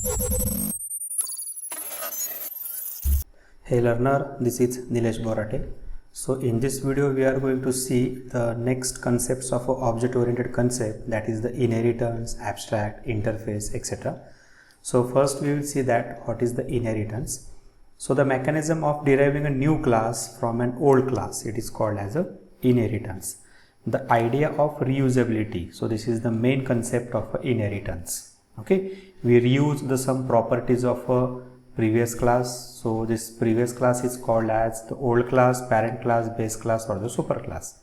Hey learner, this is Nileshhanumantborate. So in this video we are going to see the next concepts of object oriented concept, that is the inheritance, abstract, interface, etc. So first we will see that what is the inheritance. So the mechanism of deriving a new class from an old class, it is called as a inheritance. The idea of reusability, so this is the main concept of inheritance. Okay, we reuse some properties of a previous class. So this previous class is called as the old class, parent class, base class, or the superclass,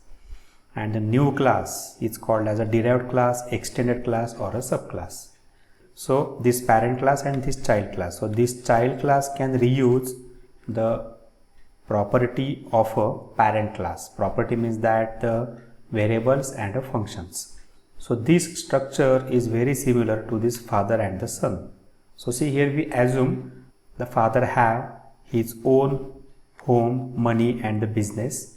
and the new class is called as a derived class, extended class, or a subclass. So this parent class and this child class, so this child class can reuse the property of a parent class. Property means that the variables and the functions. So this structure is very similar to this father and the son. So see, here we assume the father have his own home, money, and the business,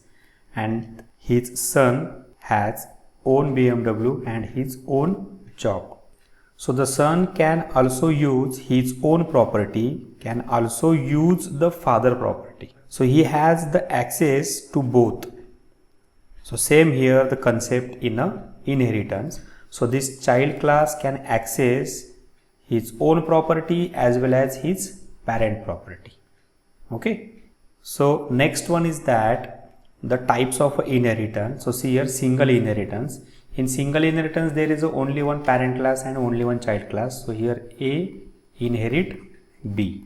and his son has own BMW and his own job. So the son can also use his own property, can also use the father property. So he has the access to both. So same here the concept in a inheritance. So this child class can access his own property as well as his parent property. Okay, so next one is that the types of inheritance. So see here, single inheritance. In single inheritance there is only one parent class and only one child class. So here A inherit B.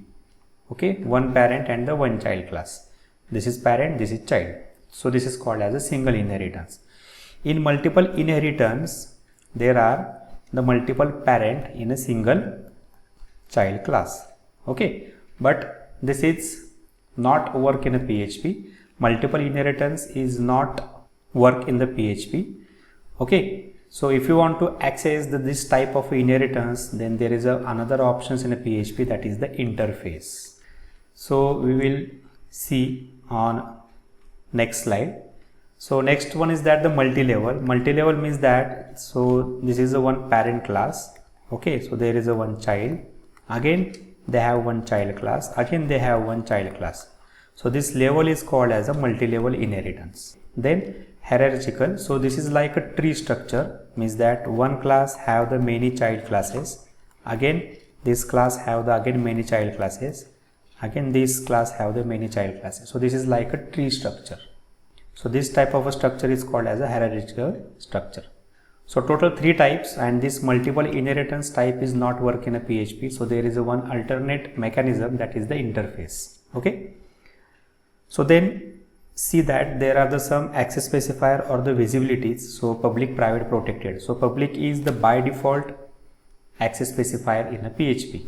Okay, one parent and the one child class. This is parent, this is child. So this is called as a single inheritance. In multiple inheritance there are the multiple parent in a single child class. Okay, but this is not work in a PHP. Multiple inheritance is not work in the PHP. Okay, so if you want to access this type of inheritance, then there is another options in a PHP, that is the interface. So we will see on next slide. So next one is that the multi-level. Multi-level means that, so this is a one parent class. Okay, so there is a one child, again they have one child class, again they have one child class. So this level is called as a multi-level inheritance. Then hierarchical. So this is like a tree structure, means that one class have the many child classes, again this class have the again many child classes, again this class have the many child classes. So this is like a tree structure. So this type of a structure is called as a hierarchical structure. So total 3 types, and this multiple inheritance type is not work in a PHP. So there is a one alternate mechanism, that is the interface. Okay, so then see that there are some access specifier or the visibilities. So public, private, protected. So public is the by default access specifier in a PHP.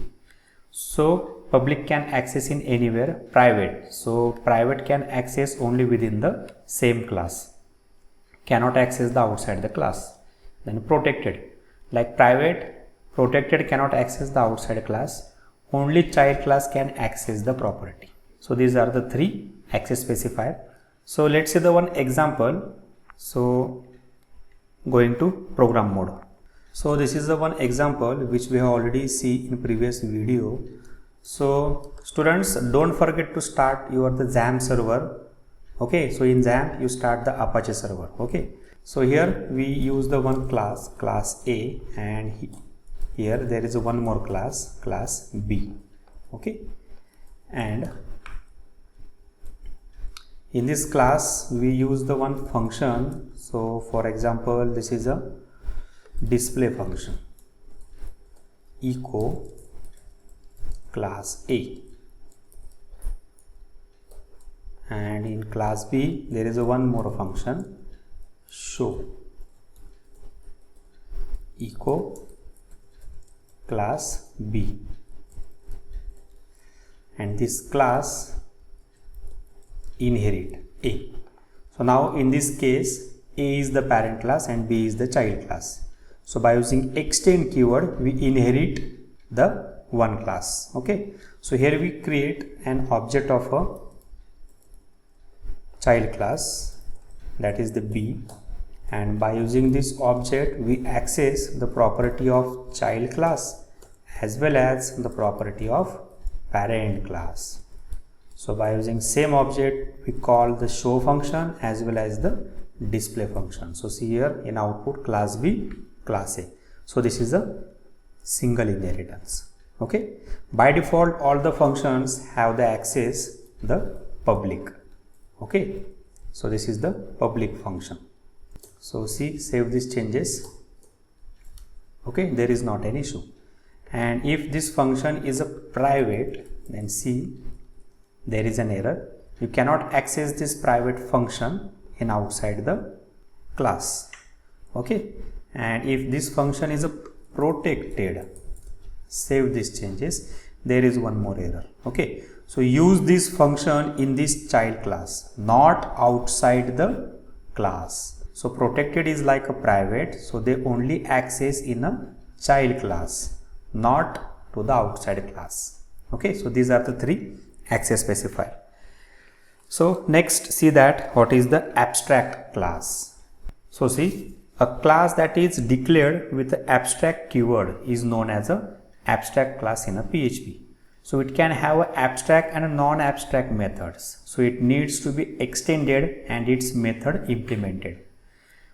So public can access in anywhere. Private, so private can access only within the same class, cannot access the outside the class. Then protected, like private, protected cannot access the outside class, only child class can access the property. So these are the 3 access specifier. So let's see the one example. So going to program mode. So this is the one example which we have already seen in previous video. So students, don't forget to start the XAMPP server. Okay, so in XAMPP you start the Apache server. Okay, so here we use the one class, class A, and here there is one more class, class B. Okay, and in this class we use the one function. So for example, this is a display function, echo class A, and in class B there is one more function, show echo class B, and this class inherit A. So now in this case A is the parent class and B is the child class. So by using extend keyword we inherit the one class. Okay, so here we create an object of a child class, that is the B, and by using this object we access the property of child class as well as the property of parent class. So by using same object, we call the show function as well as the display function. So see here in output class B, class A. So this is a single inheritance. Okay. By default, all the functions have the access the public. Okay. So this is the public function. So see, save these changes. Okay, there is not an issue. And if this function is a private, then see, there is an error. You cannot access this private function in outside the class. Okay. And if this function is a protected, save these changes, there is one more error. Okay. So use this function in this child class, not outside the class. So protected is like a private, so they only access in a child class, not to the outside class. Okay. So these are the three access specifier. So next, see that what is the abstract class. So see, a class that is declared with the abstract keyword is known as a abstract class in a PHP. So it can have a abstract and a non-abstract methods. So it needs to be extended and its method implemented.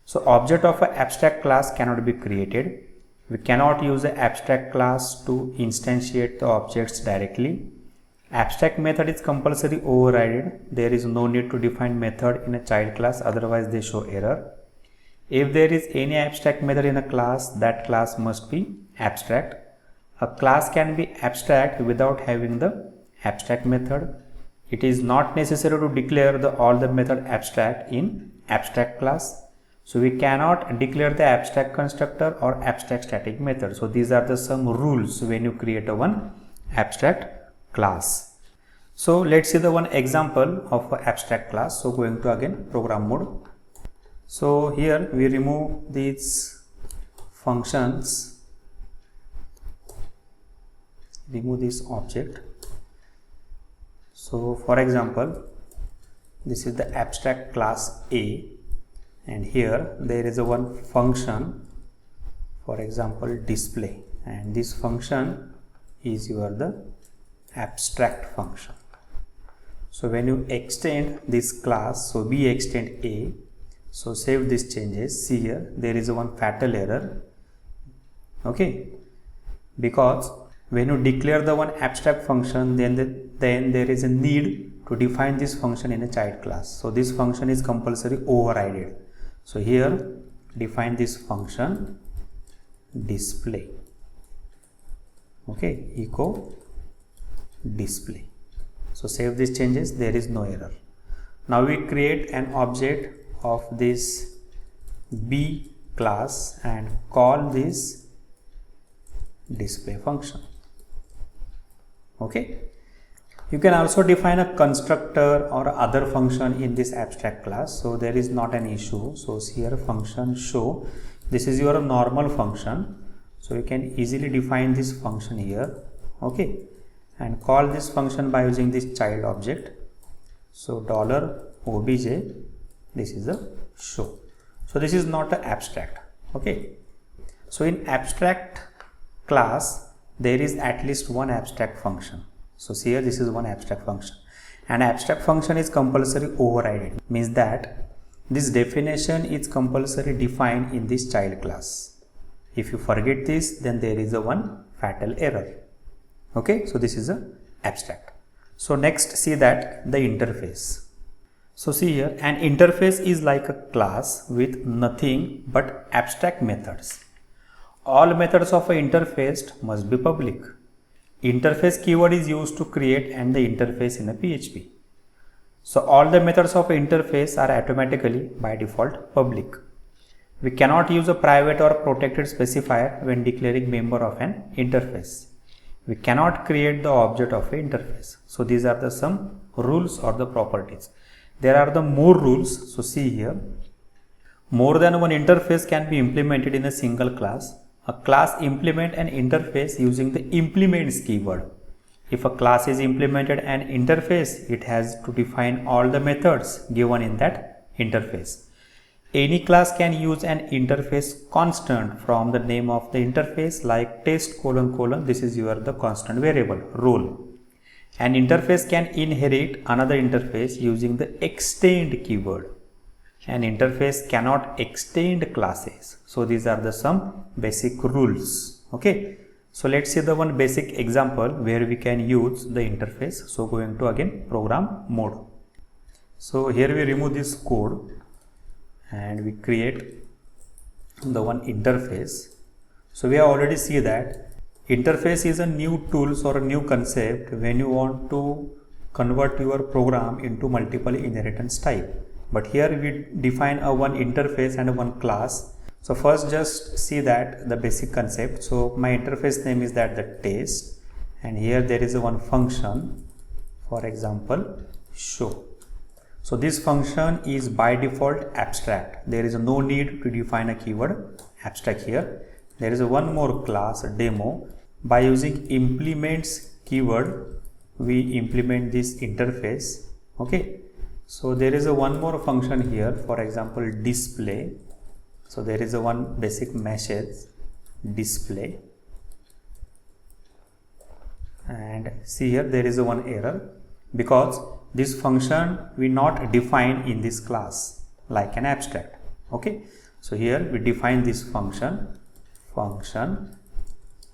So object of an abstract class cannot be created. We cannot use an abstract class to instantiate the objects directly. Abstract method is compulsory overridden. There is no need to define method in a child class, otherwise they show error. If there is any abstract method in a class, that class must be abstract. A class can be abstract without having the abstract method. It is not necessary to declare all the method abstract in abstract class. So we cannot declare the abstract constructor or abstract static method. So these are the some rules when you create a one abstract class. So let's see the one example of an abstract class. So going to again program mode. So here we remove these functions, remove this object. So for example, this is the abstract class A, and here there is a one function, for example display, and this function is the abstract function. So when you extend this class, so B extend A, so save these changes. See here, there is a one fatal error. Okay, because when you declare the one abstract function, then there is a need to define this function in a child class. So this function is compulsory overridden. So here define this function display. Okay, echo display. So save these changes, there is no error. Now we create an object of this B class and call this display function. Okay. You can also define a constructor or other function in this abstract class. So there is not an issue. So here function show, this is your normal function. So you can easily define this function here. Okay. And call this function by using this child object. So $obj, this is a show. So this is not an abstract. Okay. So in abstract class, there is at least one abstract function. So see here, this is one abstract function. And abstract function is compulsory overridden. Means that this definition is compulsory defined in this child class. If you forget this, then there is a one fatal error. Okay. So this is a abstract. So next, see that the interface. So see here, an interface is like a class with nothing but abstract methods. All methods of an interface must be public. Interface keyword is used to create and the interface in a PHP. So all the methods of an interface are automatically by default public. We cannot use a private or protected specifier when declaring member of an interface. We cannot create the object of an interface. So these are the some rules or the properties. There are the more rules. So see here, more than one interface can be implemented in a single class. A class implement an interface using the implements keyword. If a class is implemented an interface, it has to define all the methods given in that interface. Any class can use an interface constant from the name of the interface, like test : this is the constant variable role. An interface can inherit another interface using the extend keyword. An interface cannot extend classes. So these are the some basic rules. Okay. So let's see the one basic example where we can use the interface. So going to again program mode. So here we remove this code and we create the one interface. So we have already see that interface is a new tools or a new concept when you want to convert your program into multiple inheritance type. But here we define a one interface and a one class. So first just see that the basic concept. So my interface name is that the test, and here there is a one function, for example show. So this function is by default abstract. There is no need to define a keyword abstract here. There is a one more class demo. By using implements keyword we implement this interface. Okay. So there is a one more function here, for example display. So there is a one basic message display, and see here there is a one error because this function we not define in this class like an abstract. Okay. So here we define this function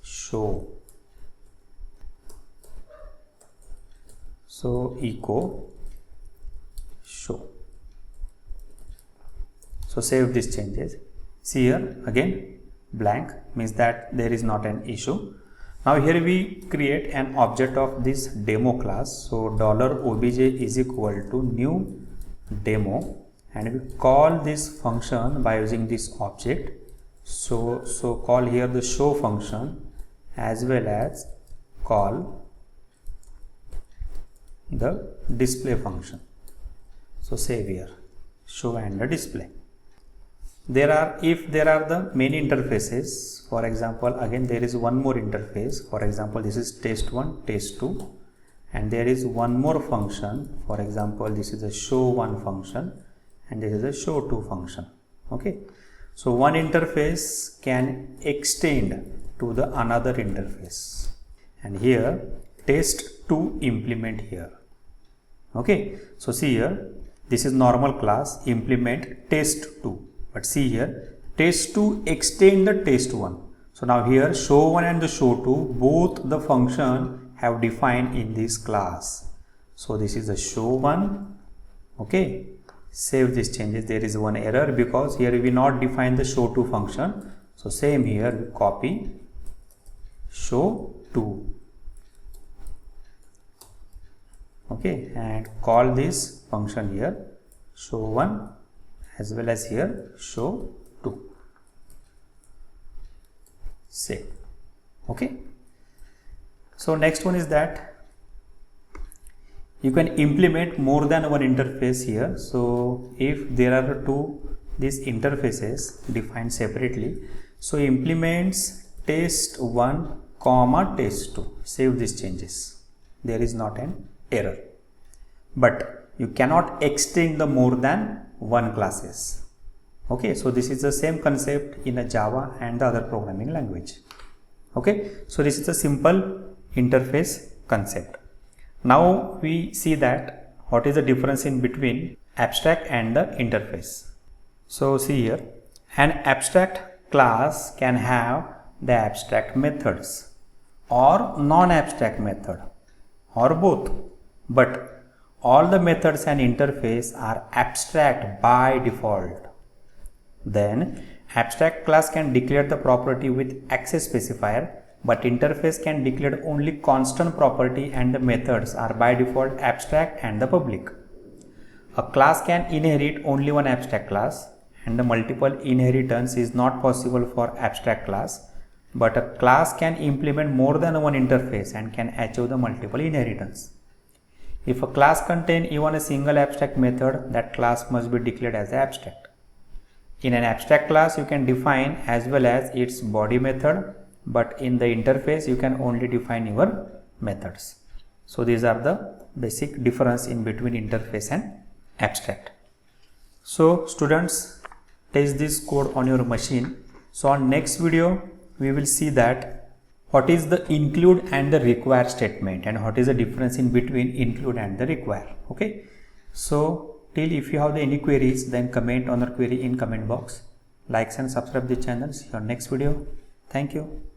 show. So echo show. So save these changes. See here again blank means that there is not an issue. Now here we create an object of this demo class. So $obj is equal to new demo, and we call this function by using this object. So call here the show function as well as call the display function. So save here show and the display. If there are the many interfaces, for example again there is one more interface, for example this is test1 test2, and there is one more function, for example this is a show1 function and this is a show2 function. Okay. So one interface can extend to the another interface, and here test2 implement here. Okay. So see here this is normal class implement test2. But see here test2 extend the test1. So now here show1 and the show2 both the function have defined in this class. So this is the show1. Okay. Save these changes. There is one error because here we not define the show2 function. So same here we copy show2. Okay, and call this function here show1 as well as here show2. Save. Okay. So next one is that you can implement more than one interface here. So if there are these interfaces defined separately, so implements test1 comma test2. Save these changes. There is not an error, but you cannot extend the more than one classes. Okay, so this is the same concept in a Java and the other programming language. Okay, so this is a simple interface concept. Now we see that what is the difference in between abstract and the interface. So see here, an abstract class can have the abstract methods or non-abstract method or both, but all the methods and interface are abstract by default. Then abstract class can declare the property with access specifier, but interface can declare only constant property, and the methods are by default abstract and the public. A class can inherit only one abstract class, and the multiple inheritance is not possible for abstract class, but a class can implement more than one interface and can achieve the multiple inheritance. If a class contains even a single abstract method, that class must be declared as abstract. In an abstract class, you can define as well as its body method, but in the interface, you can only define your methods. So these are the basic difference in between interface and abstract. So students, test this code on your machine. So on next video we will see that what is the include and the require statement and what is the difference in between include and the require. Okay, so till if you have any queries, then comment on your query in comment box. Likes and subscribe the channel. See you on next video. Thank you.